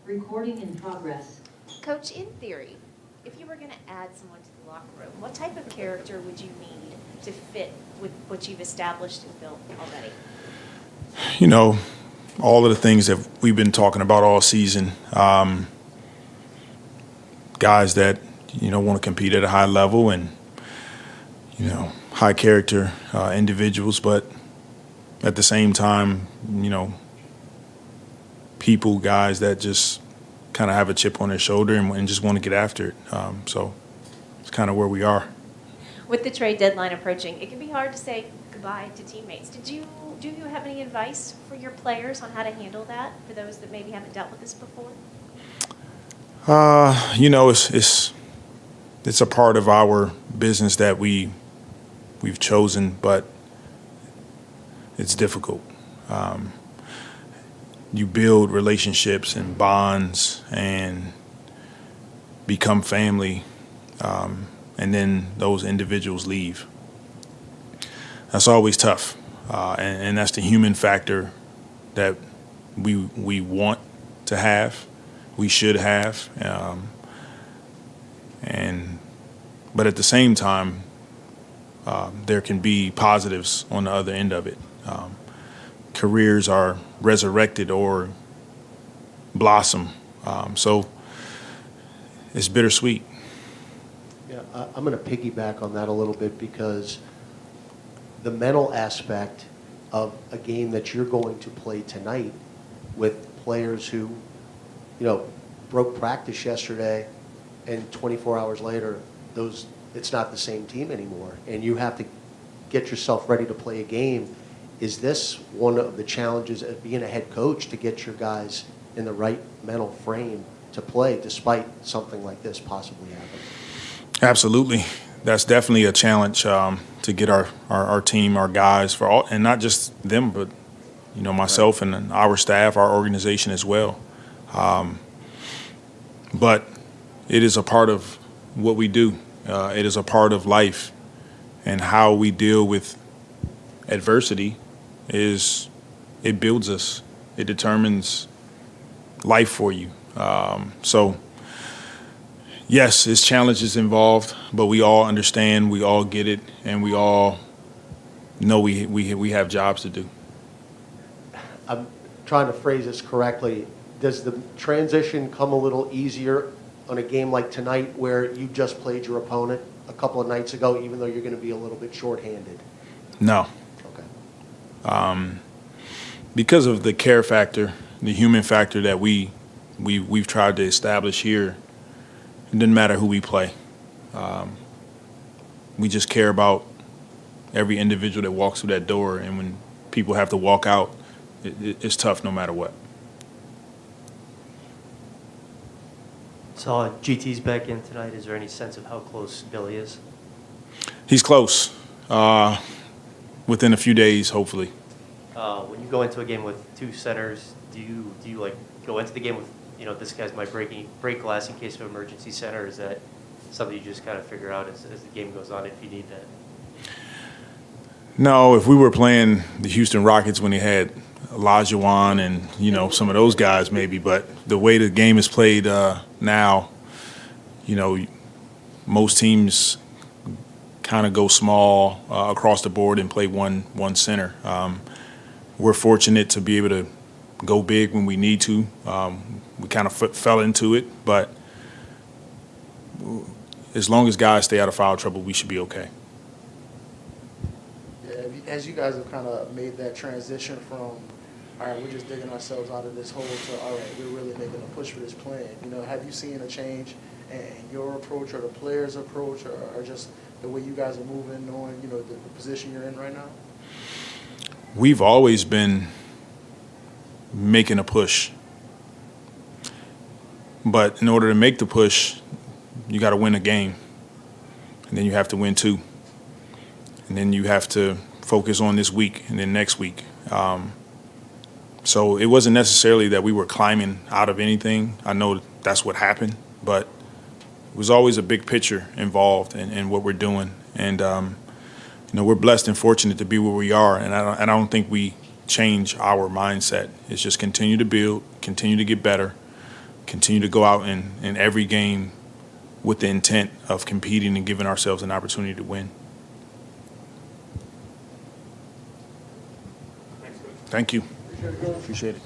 Recording in progress. Coach, in theory, if you were going to add someone to the locker room, what type of character would you need to fit with what you've established and built already? You know, all of the things that we've been talking about all season. Guys that, want to compete at a high level and, high character individuals, but at the same time, guys that just kind of have a chip on their shoulder and just want to get after it. So it's kind of where we are. With the trade deadline approaching, it can be hard to say goodbye to teammates. Do you have any advice for your players on how to handle that, for those that maybe haven't dealt with this before? It's a part of our business that we've chosen, but it's difficult. You build relationships and bonds and become family, and then those individuals leave. That's always tough, and that's the human factor that we want to have, we should have, but at the same time, there can be positives on the other end of it. Careers are resurrected or blossom, so it's bittersweet. Yeah, I'm going to piggyback on that a little bit because the mental aspect of a game that you're going to play tonight with players who, broke practice yesterday and 24 hours later, it's not the same team anymore, and you have to get yourself ready to play a game. Is this one of the challenges of being a head coach, to get your guys in the right mental frame to play despite something like this possibly happening? Absolutely. That's definitely a challenge to get our team, our guys, for all, and not just them, but myself and our staff, our organization as well. But it is a part of what we do. It is a part of life, and how we deal with adversity it builds us. It determines life for you. So yes, it's challenges involved, but we all understand, we all get it, and we all know we have jobs to do. I'm trying to phrase this correctly. Does the transition come a little easier on a game like tonight, where you just played your opponent a couple of nights ago, even though you're going to be a little bit shorthanded? No. Okay. Because of the care factor, the human factor that we've tried to establish here, it doesn't matter who we play. We just care about every individual that walks through that door, and when people have to walk out, it's tough no matter what. So GT's back in tonight. Is there any sense of how close Billy is? He's close. Within a few days, hopefully. When you go into a game with two centers, do you like go into the game with, this guy's my break glass in case of emergency center? Or is that something you just kind of figure out as the game goes on if you need that? No, if we were playing the Houston Rockets when they had Olajuwon and some of those guys maybe, but the way the game is played now, most teams kind of go small across the board and play one center. We're fortunate to be able to go big when we need to. We kind of fell into it, but as long as guys stay out of foul trouble, we should be okay. Yeah, as you guys have kind of made that transition from, all right, we're just digging ourselves out of this hole, to, all right, we're really making a push for this plan. Have you seen a change in your approach or the players' approach, or just the way you guys are moving, knowing, the position you're in right now? We've always been making a push. But in order to make the push, you got to win a game. And then you have to win two. And then you have to focus on this week and then next week. So it wasn't necessarily that we were climbing out of anything. I know that's what happened, but it was always a big picture involved in what we're doing. And, we're blessed and fortunate to be where we are. And I don't think we change our mindset. It's just continue to build, continue to get better, continue to go out in every game with the intent of competing and giving ourselves an opportunity to win. Thank you. Appreciate it.